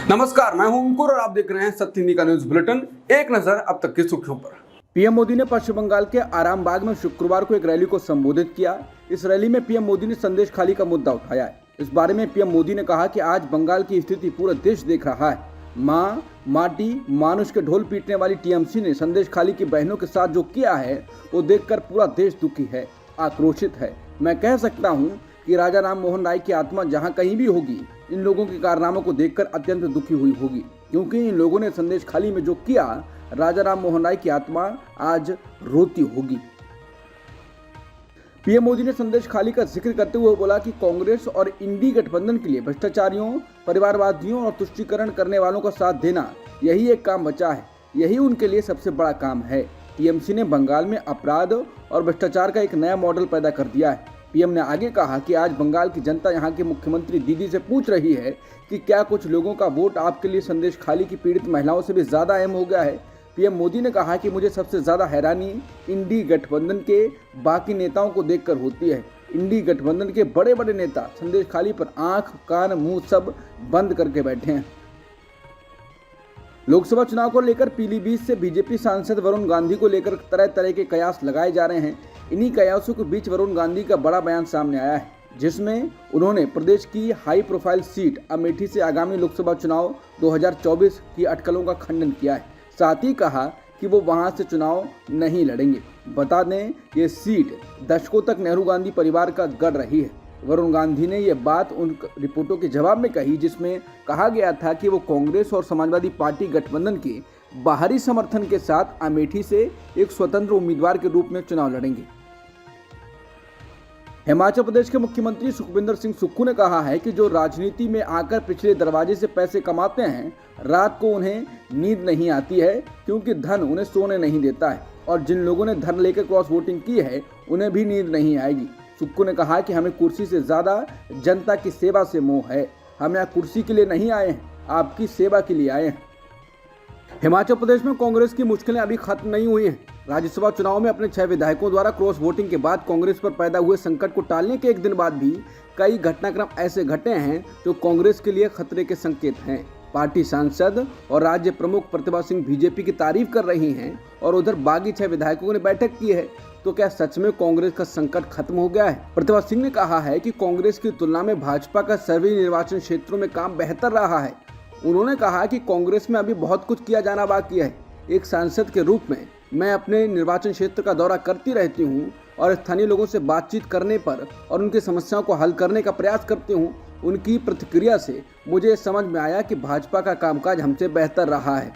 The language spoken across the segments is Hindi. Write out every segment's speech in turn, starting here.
नमस्कार, मैं हूं अंकुर और आप देख रहे हैं सत्य हिंदी का न्यूज बुलेटिन। एक नजर अब तक की सुर्खियों पर। पीएम मोदी ने पश्चिम बंगाल के आरामबाग में शुक्रवार को एक रैली को संबोधित किया। इस रैली में पीएम मोदी ने संदेश खाली का मुद्दा उठाया है। इस बारे में पीएम मोदी ने कहा कि आज बंगाल की स्थिति पूरा देश देख रहा है। माँ, माटी, मानुष के ढोल पीटने वाली टीएमसी ने संदेश खाली की बहनों के साथ जो किया है वो देखकर पूरा देश दुखी है, आक्रोशित है। मैं कह सकता हूँ कि राजा राम मोहन राय की आत्मा जहाँ कहीं भी होगी, इन लोगों के कारनामों को देखकर अत्यंत दुखी हुई होगी, क्योंकि इन लोगों ने संदेश खाली में जो किया, राजा राम मोहन राय की आत्मा आज रोती होगी। पीएम मोदी ने संदेश खाली का जिक्र करते हुए बोला कि कांग्रेस और इंडी गठबंधन के लिए भ्रष्टाचारियों, परिवारवादियों और तुष्टीकरण करने वालों का साथ देना, यही एक काम बचा है। यही उनके लिए सबसे बड़ा काम है। टीएमसी ने बंगाल में अपराध और भ्रष्टाचार का एक नया मॉडल पैदा कर दिया है। पीएम ने आगे कहा कि आज बंगाल की जनता यहां के मुख्यमंत्री दीदी से पूछ रही है कि क्या कुछ लोगों का वोट आपके लिए संदेश खाली की पीड़ित महिलाओं से भी ज्यादा अहम हो गया है। पीएम मोदी ने कहा कि मुझे सबसे ज्यादा हैरानी इंडी गठबंधन के बाकी नेताओं को देखकर होती है। इंडी गठबंधन के बड़े बड़े नेता संदेश खाली पर आंख, कान, मुंह सब बंद करके बैठे हैं। लोकसभा चुनाव को लेकर पीलीभीत से बीजेपी सांसद वरुण गांधी को लेकर तरह तरह के कयास लगाए जा रहे हैं। इन्हीं कयासों के बीच वरुण गांधी का बड़ा बयान सामने आया है, जिसमें उन्होंने प्रदेश की हाई प्रोफाइल सीट अमेठी से आगामी लोकसभा चुनाव 2024 की अटकलों का खंडन किया है। साथ ही कहा कि वो वहां से चुनाव नहीं लड़ेंगे। बता दें, ये सीट दशकों तक नेहरू गांधी परिवार का गढ़ रही है। वरुण गांधी ने यह बात उन रिपोर्टों के जवाब में कही जिसमें कहा गया था कि वो कांग्रेस और समाजवादी पार्टी गठबंधन के बाहरी समर्थन के साथ अमेठी से एक स्वतंत्र उम्मीदवार के रूप में चुनाव लड़ेंगे। हिमाचल प्रदेश के मुख्यमंत्री सुखविंदर सिंह सुक्खू ने कहा है कि जो राजनीति में आकर पिछले दरवाजे से पैसे कमाते हैं, रात को उन्हें नींद नहीं आती है, क्योंकि धन उन्हें सोने नहीं देता है, और जिन लोगों ने धन लेकर क्रॉस वोटिंग की है उन्हें भी नींद नहीं आएगी। सुक्खू ने कहा कि हमें कुर्सी से ज्यादा जनता की सेवा से मोह है। हम यहाँ कुर्सी के लिए नहीं आए हैं, आपकी सेवा के लिए आए हैं। हिमाचल प्रदेश में कांग्रेस की मुश्किलें अभी खत्म नहीं हुई हैं। राज्यसभा चुनाव में अपने 6 विधायकों द्वारा क्रॉस वोटिंग के बाद कांग्रेस पर पैदा हुए संकट को टालने के एक दिन बाद भी कई घटनाक्रम ऐसे घटे हैं जो कांग्रेस के लिए खतरे के संकेत हैं। पार्टी सांसद और राज्य प्रमुख प्रतिभा सिंह बीजेपी की तारीफ कर रही हैं, और उधर बागी 6 विधायकों ने बैठक की है। तो क्या सच में कांग्रेस का संकट खत्म हो गया है? प्रतिभा सिंह ने कहा है कि कांग्रेस की तुलना में भाजपा का सभी निर्वाचन क्षेत्रों में काम बेहतर रहा है। उन्होंने कहा कि कांग्रेस में अभी बहुत कुछ किया जाना बाकी है। एक सांसद के रूप में मैं अपने निर्वाचन क्षेत्र का दौरा करती रहती हूँ और स्थानीय लोगों से बातचीत करने पर और उनकी समस्याओं को हल करने का प्रयास करती हूँ। उनकी प्रतिक्रिया से मुझे समझ में आया कि भाजपा का कामकाज हमसे बेहतर रहा है।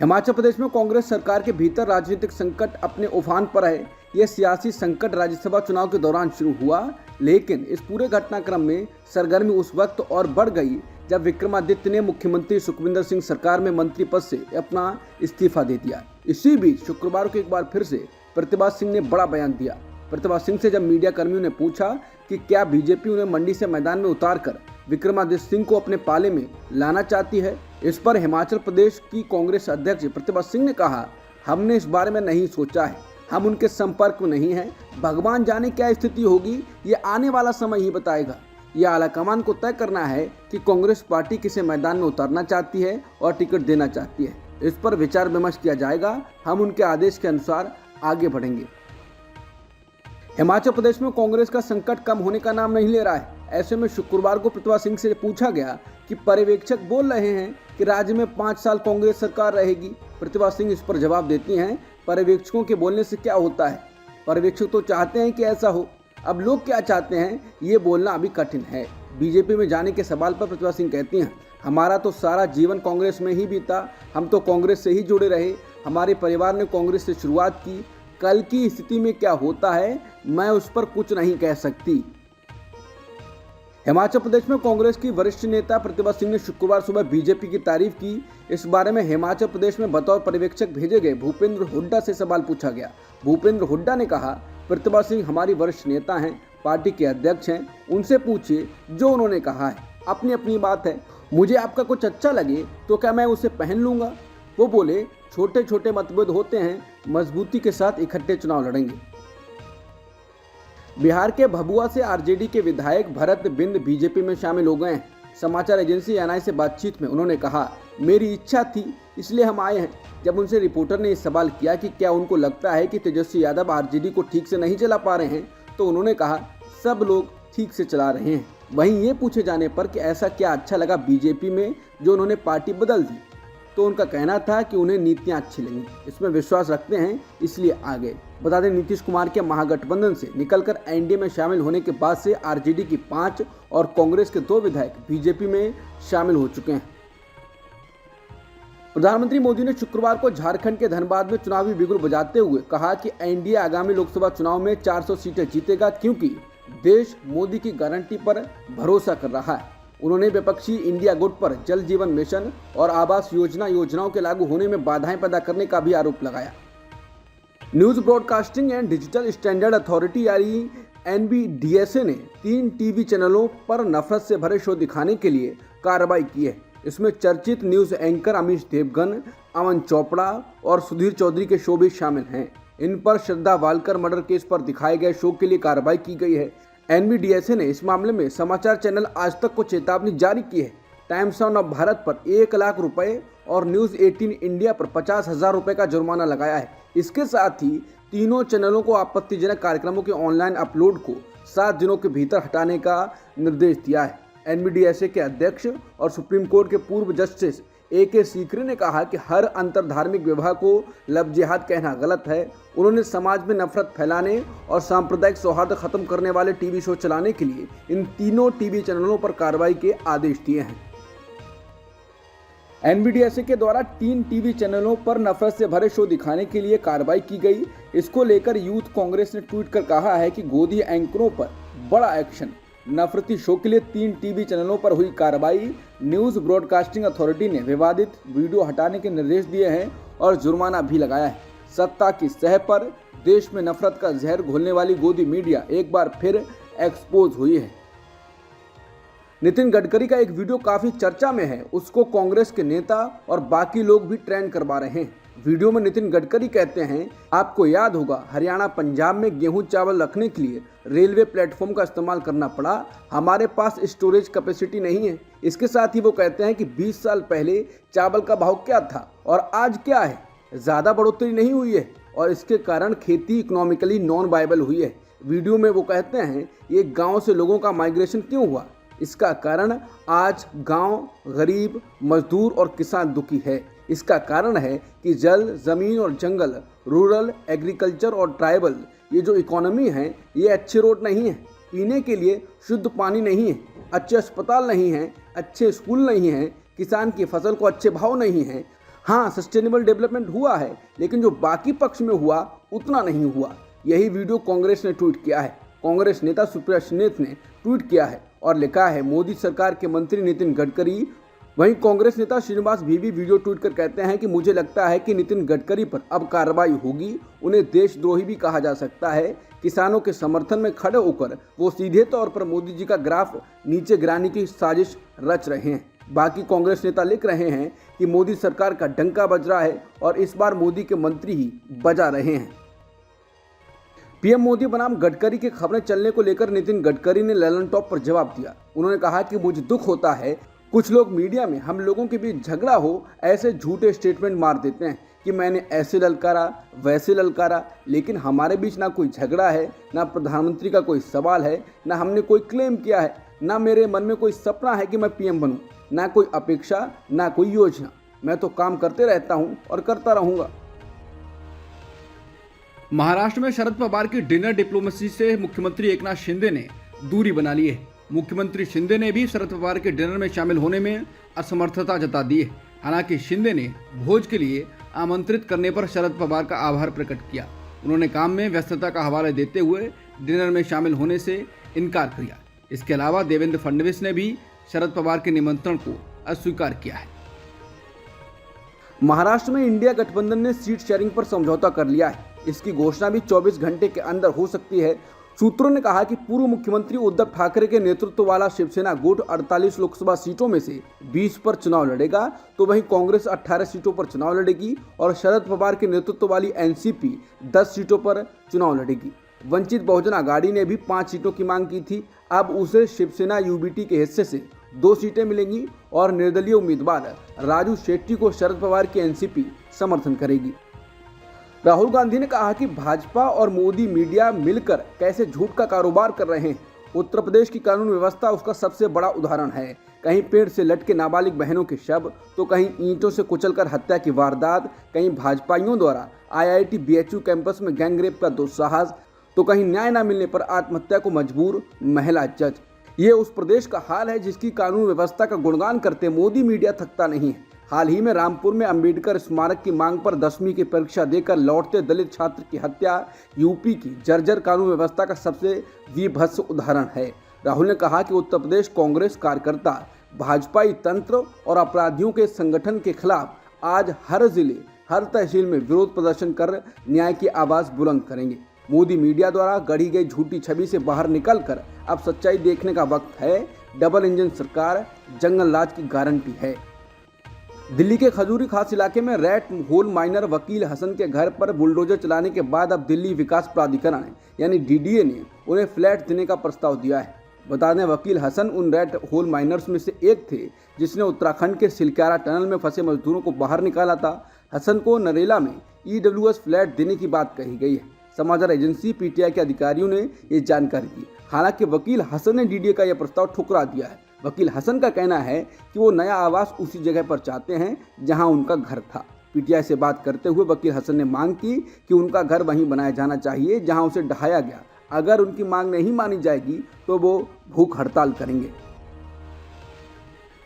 हिमाचल प्रदेश में कांग्रेस सरकार के भीतर राजनीतिक संकट अपने उफान पर है। यह सियासी संकट राज्यसभा चुनाव के दौरान शुरू हुआ, लेकिन इस पूरे घटनाक्रम में सरगर्मी उस वक्त और बढ़ गई जब विक्रमादित्य ने मुख्यमंत्री सुखविंदर सिंह सरकार में मंत्री पद से अपना इस्तीफा दे दिया। इसी बीच शुक्रवार को एक बार फिर से प्रतिभा सिंह ने बड़ा बयान दिया। प्रतिभा सिंह से जब मीडिया कर्मियों ने पूछा कि क्या बीजेपी उन्हें मंडी से मैदान में उतारकर विक्रमादित्य सिंह को अपने पाले में लाना चाहती है, इस पर हिमाचल प्रदेश की कांग्रेस अध्यक्ष प्रतिभा सिंह ने कहा, हमने इस बारे में नहीं सोचा है, हम उनके संपर्क में नहीं हैं। भगवान जाने क्या स्थिति होगी, ये आने वाला समय ही बताएगा। यह आलाकमान को तय करना है कि कांग्रेस पार्टी किसे मैदान में उतारना चाहती है और टिकट देना चाहती है। इस पर विचार विमर्श किया जाएगा। हम उनके आदेश के अनुसार आगे बढ़ेंगे। हिमाचल प्रदेश में कांग्रेस का संकट कम होने का नाम नहीं ले रहा है। ऐसे में शुक्रवार को प्रतिभा सिंह से पूछा गया कि पर्यवेक्षक बोल रहे हैं कि राज्य में 5 साल कांग्रेस सरकार रहेगी। प्रतिभा सिंह इस पर जवाब देती हैं, पर्यवेक्षकों के बोलने से क्या होता है? पर्यवेक्षक तो चाहते हैं कि ऐसा हो। अब लोग क्या चाहते हैं ये बोलना अभी कठिन है। बीजेपी में जाने के सवाल पर प्रतिभा सिंह कहती हैं, हमारा तो सारा जीवन कांग्रेस में ही बीता, हम तो कांग्रेस से ही जुड़े रहे, हमारे परिवार ने कांग्रेस से शुरुआत की। कल की स्थिति में क्या होता है मैं उस पर कुछ नहीं कह सकती। हिमाचल प्रदेश में कांग्रेस की वरिष्ठ नेता प्रतिभा सिंह ने शुक्रवार सुबह बीजेपी की तारीफ की। इस बारे में हिमाचल प्रदेश में बतौर पर्यवेक्षक भेजे गए भूपेंद्र हुड्डा से सवाल पूछा गया। भूपेंद्र हुड्डा ने कहा, प्रतिभा सिंह हमारी वरिष्ठ नेता हैं, पार्टी के अध्यक्ष हैं, उनसे पूछिए जो उन्होंने कहा है, अपनी अपनी बात है। मुझे आपका कुछ अच्छा लगे तो क्या मैं उसे पहन लूंगा? वो बोले, छोटे छोटे मतभेद होते हैं, मजबूती के साथ इकट्ठे चुनाव लड़ेंगे। बिहार के भभुआ से आरजेडी के विधायक भरत बिंद बीजेपी में शामिल हो गए हैं। समाचार एजेंसी एएनआई से बातचीत में उन्होंने कहा, मेरी इच्छा थी इसलिए हम आए हैं। जब उनसे रिपोर्टर ने ये सवाल किया कि क्या उनको लगता है कि तेजस्वी यादव आरजेडी को ठीक से नहीं चला पा रहे हैं, तो उन्होंने कहा सब लोग ठीक से चला रहे हैं। वहीं ये पूछे जाने पर कि ऐसा क्या अच्छा लगा बीजेपी में जो उन्होंने पार्टी बदल दी, तो उनका कहना था कि उन्हें नीतियां अच्छी लगी, इसमें विश्वास रखते हैं इसलिए आ गए। बता दें, नीतीश कुमार के महागठबंधन से निकलकर एनडीए में शामिल होने के बाद से आरजेडी की 5 और कांग्रेस के 2 विधायक बीजेपी में शामिल हो चुके हैं। प्रधानमंत्री मोदी ने शुक्रवार को झारखंड के धनबाद में चुनावी बिगुल बजाते हुए कहा कि एनडीए आगामी लोकसभा चुनाव में 400 सीटें जीतेगा, क्योंकि देश मोदी की गारंटी पर भरोसा कर रहा है। उन्होंने विपक्षी इंडिया गुट पर जल जीवन मिशन और आवास योजनाओं के लागू होने में बाधाएं पैदा करने का भी आरोप लगाया। News broadcasting and digital standard authority यानी एनबीडीएसए ने 3 टीवी चैनलों पर नफरत से भरे शो दिखाने के लिए कार्रवाई की है। इसमें चर्चित न्यूज एंकर अमीश देवगन, अमन चोपड़ा और सुधीर चौधरी के शो भी शामिल हैं। इन पर श्रद्धा वालकर मर्डर केस पर दिखाए गए शो के लिए कार्रवाई की गई है। एनबीडीएसए ने इस मामले में समाचार चैनल आज तक को चेतावनी जारी की है। टाइम्स ऑफ भारत पर 1 लाख रुपए और न्यूज 18 इंडिया पर 50,000 रुपए का जुर्माना लगाया है। इसके साथ ही तीनों चैनलों को आपत्तिजनक कार्यक्रमों के ऑनलाइन अपलोड को 7 दिनों के भीतर हटाने का निर्देश दिया है। एनबीडीएसए के अध्यक्ष और सुप्रीम कोर्ट के पूर्व जस्टिस AK सीकरी ने कहा कि हर अंतरधार्मिक विवाह को लव जिहाद कहना गलत है। उन्होंने समाज में नफरत फैलाने और सांप्रदायिक सौहार्द खत्म करने वाले टीवी शो चलाने के लिए इन तीनों टीवी चैनलों पर कार्रवाई के आदेश दिए हैं। एनबीडीएसए के द्वारा 3 टीवी चैनलों पर नफरत से भरे शो दिखाने के लिए कार्रवाई की गई। इसको लेकर यूथ कांग्रेस ने ट्वीट कर कहा है कि गोदी एंकरों पर बड़ा एक्शन। नफरती शो के लिए 3 टीवी चैनलों पर हुई कार्रवाई। न्यूज ब्रॉडकास्टिंग अथॉरिटी ने विवादित वीडियो हटाने के निर्देश दिए हैं और जुर्माना भी लगाया है। सत्ता की सह पर देश में नफरत का जहर घोलने वाली गोदी मीडिया एक बार फिर एक्सपोज हुई है। नितिन गडकरी का एक वीडियो काफी चर्चा में है। उसको कांग्रेस के नेता और बाकी लोग भी ट्रेंड करवा रहे हैं। वीडियो में नितिन गडकरी कहते हैं, आपको याद होगा हरियाणा पंजाब में गेहूं चावल रखने के लिए रेलवे प्लेटफॉर्म का इस्तेमाल करना पड़ा। हमारे पास स्टोरेज कैपेसिटी नहीं है। इसके साथ ही वो कहते हैं कि 20 साल पहले चावल का भाव क्या था और आज क्या है। ज़्यादा बढ़ोतरी नहीं हुई है और इसके कारण खेती इकोनॉमिकली नॉन वायबल हुई है। वीडियो में वो कहते हैं, ये गाँव से लोगों का माइग्रेशन क्यों हुआ। इसका कारण आज गांव, गरीब, मजदूर और किसान दुखी है। इसका कारण है कि जल, ज़मीन और जंगल, रूरल, एग्रीकल्चर और ट्राइबल, ये जो इकोनॉमी है, ये अच्छे रोड नहीं है, पीने के लिए शुद्ध पानी नहीं है, अच्छे अस्पताल नहीं हैं, अच्छे स्कूल नहीं हैं, किसान की फसल को अच्छे भाव नहीं हैं। हाँ, सस्टेनेबल डेवलपमेंट हुआ है, लेकिन जो बाकी पक्ष में हुआ उतना नहीं हुआ। यही वीडियो कांग्रेस ने ट्वीट किया है। कांग्रेस नेता सुप्रिया सुलेह ने ट्वीट किया है और लिखा है, मोदी सरकार के मंत्री नितिन गडकरी। वहीं कांग्रेस नेता श्रीनिवास भी वीडियो ट्वीट कर कहते हैं कि मुझे लगता है कि नितिन गडकरी पर अब कार्रवाई होगी। उन्हें देशद्रोही भी कहा जा सकता है। किसानों के समर्थन में खड़े होकर वो सीधे तौर पर मोदी जी का ग्राफ नीचे गिराने की साजिश रच रहे हैं। बाकी कांग्रेस नेता लिख रहे हैं कि मोदी सरकार का डंका बज रहा है और इस बार मोदी के मंत्री ही बजा रहे हैं। पीएम मोदी बनाम गडकरी की खबरें चलने को लेकर नितिन गडकरी ने ललन टॉप पर जवाब दिया। उन्होंने कहा कि मुझे दुख होता है कुछ लोग मीडिया में हम लोगों के बीच झगड़ा हो ऐसे झूठे स्टेटमेंट मार देते हैं कि मैंने ऐसे ललकारा वैसे ललकारा, लेकिन हमारे बीच ना कोई झगड़ा है, ना प्रधानमंत्री का कोई सवाल है, ना हमने कोई क्लेम किया है, ना मेरे मन में कोई सपना है कि मैं पीएम बनूं, ना कोई अपेक्षा, ना कोई योजना। मैं तो काम करते रहता हूं और करता रहूंगा। महाराष्ट्र में शरद पवार की डिनर डिप्लोमेसी से मुख्यमंत्री एकनाथ शिंदे ने दूरी बना ली है। मुख्यमंत्री शिंदे ने भी शरद पवार के डिनर में शामिल होने में असमर्थता जता दी है। हालांकि शिंदे ने भोज के लिए आमंत्रित करने पर शरद पवार का आभार प्रकट किया। उन्होंने काम में व्यस्तता का हवाला देते हुए डिनर में शामिल होने से इनकार किया। इसके अलावा देवेंद्र फडणवीस ने भी शरद पवार के निमंत्रण को अस्वीकार किया है। महाराष्ट्र में इंडिया गठबंधन ने सीट शेयरिंग पर समझौता कर लिया है। इसकी घोषणा भी 24 घंटे के अंदर हो सकती है। सूत्रों ने कहा कि पूर्व मुख्यमंत्री उद्धव ठाकरे के नेतृत्व वाला शिवसेना गुट 48 लोकसभा सीटों में से 20 पर चुनाव लड़ेगा, तो वहीं कांग्रेस 18 सीटों पर चुनाव लड़ेगी और शरद पवार के नेतृत्व वाली एनसीपी 10 सीटों पर चुनाव लड़ेगी। वंचित बहुजन आघाड़ी ने भी 5 सीटों की मांग की थी। अब उसे शिवसेना यूबीटी के हिस्से से 2 सीटें मिलेंगी और निर्दलीय उम्मीदवार राजू शेट्टी को शरद पवार की एनसीपी समर्थन करेगी। राहुल गांधी ने कहा कि भाजपा और मोदी मीडिया मिलकर कैसे झूठ का कारोबार कर रहे हैं। उत्तर प्रदेश की कानून व्यवस्था उसका सबसे बड़ा उदाहरण है। कहीं पेड़ से लटके नाबालिग बहनों के शव, तो कहीं ईंटों से कुचलकर हत्या की वारदात, कहीं भाजपाइयों द्वारा IIT BHU कैंपस में गैंगरेप का दुस्साहस, तो कहीं न्याय न मिलने पर आत्महत्या को मजबूर महिला जज। ये उस प्रदेश का हाल है जिसकी कानून व्यवस्था का गुणगान करते मोदी मीडिया थकता नहीं है। हाल ही में रामपुर में अंबेडकर स्मारक की मांग पर 10वीं की परीक्षा देकर लौटते दलित छात्र की हत्या यूपी की जर्जर कानून व्यवस्था का सबसे विभत्स उदाहरण है। राहुल ने कहा कि उत्तर प्रदेश कांग्रेस कार्यकर्ता भाजपाई तंत्र और अपराधियों के संगठन के खिलाफ आज हर जिले, हर तहसील में विरोध प्रदर्शन कर न्याय की आवाज बुलंद करेंगे। मोदी मीडिया द्वारा गढ़ी गई झूठी छवि से बाहर निकलकर अब सच्चाई देखने का वक्त है। डबल इंजन सरकार जंगल राज की गारंटी है। दिल्ली के खजूरी खास इलाके में रेड होल माइनर वकील हसन के घर पर बुलडोजर चलाने के बाद अब दिल्ली विकास प्राधिकरण यानी DDA ने उन्हें फ्लैट देने का प्रस्ताव दिया है। बता दें, वकील हसन उन रेड होल माइनर्स में से एक थे जिसने उत्तराखंड के सिलक्यारा टनल में फंसे मजदूरों को बाहर निकाला था। हसन को नरेला में EWS फ्लैट देने की बात कही गई है। समाचार एजेंसी PTI के अधिकारियों ने ये जानकारी दी। हालांकि वकील हसन ने DDA का यह प्रस्ताव ठुकरा दिया है। वकील हसन का कहना है कि वो नया आवास उसी जगह पर चाहते हैं जहां उनका घर था। PTI से बात करते हुए वकील हसन ने मांग की कि उनका घर वहीं बनाया जाना चाहिए जहां उसे ढहाया गया। अगर उनकी मांग नहीं मानी जाएगी तो वो भूख हड़ताल करेंगे।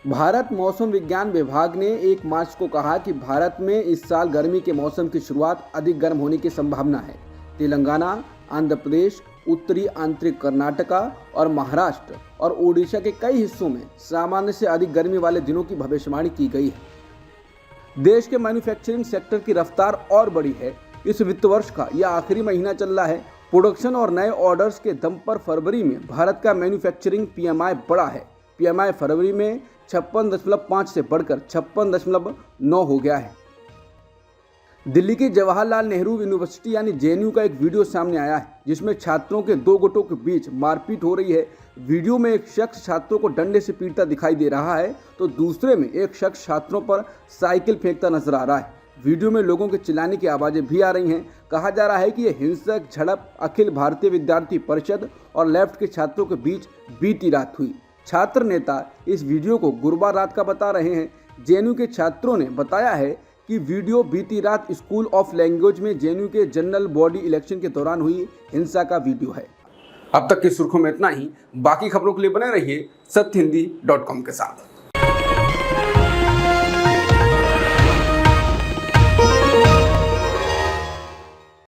भारत मौसम विज्ञान विभाग ने 1 मार्च को कहा कि भारत में इस साल गर्मी के मौसम की शुरुआत अधिक गर्म होने की संभावना है। तेलंगाना, आंध्र प्रदेश, उत्तरी आंतरिक कर्नाटका और महाराष्ट्र और ओडिशा के कई हिस्सों में सामान्य से अधिक गर्मी वाले दिनों की भविष्यवाणी की गई है। देश के मैन्युफैक्चरिंग सेक्टर की रफ्तार और बढ़ी है। इस वित्त वर्ष का यह आखिरी महीना चल रहा है। प्रोडक्शन और नए ऑर्डर्स के दम पर फरवरी में भारत का मैन्युफैक्चरिंग PMI बढ़ा है। PMI फरवरी में 56.5 से बढ़कर 56.9 हो गया है। दिल्ली के जवाहरलाल नेहरू यूनिवर्सिटी यानी JNU का एक वीडियो सामने आया है जिसमें छात्रों के 2 गुटों के बीच मारपीट हो रही है। वीडियो में एक शख्स छात्रों को डंडे से पीटता दिखाई दे रहा है तो दूसरे में एक शख्स छात्रों पर साइकिल फेंकता नजर आ रहा है। वीडियो में लोगों के चिल्लाने की आवाज़ें भी आ रही हैं। कहा जा रहा है कि यह हिंसक झड़प अखिल भारतीय विद्यार्थी परिषद और लेफ्ट के छात्रों के बीच बीती रात हुई। छात्र नेता इस वीडियो को गुरुवार रात का बता रहे हैं। JNU के छात्रों ने बताया है कि वीडियो बीती रात स्कूल ऑफ लैंग्वेज में JNU के जनरल बॉडी इलेक्शन के दौरान हुई हिंसा का वीडियो है। अब तक की सुर्खियों में इतना ही। बाकी खबरों के लिए बने रहिए सत्यहिंदी.com के साथ।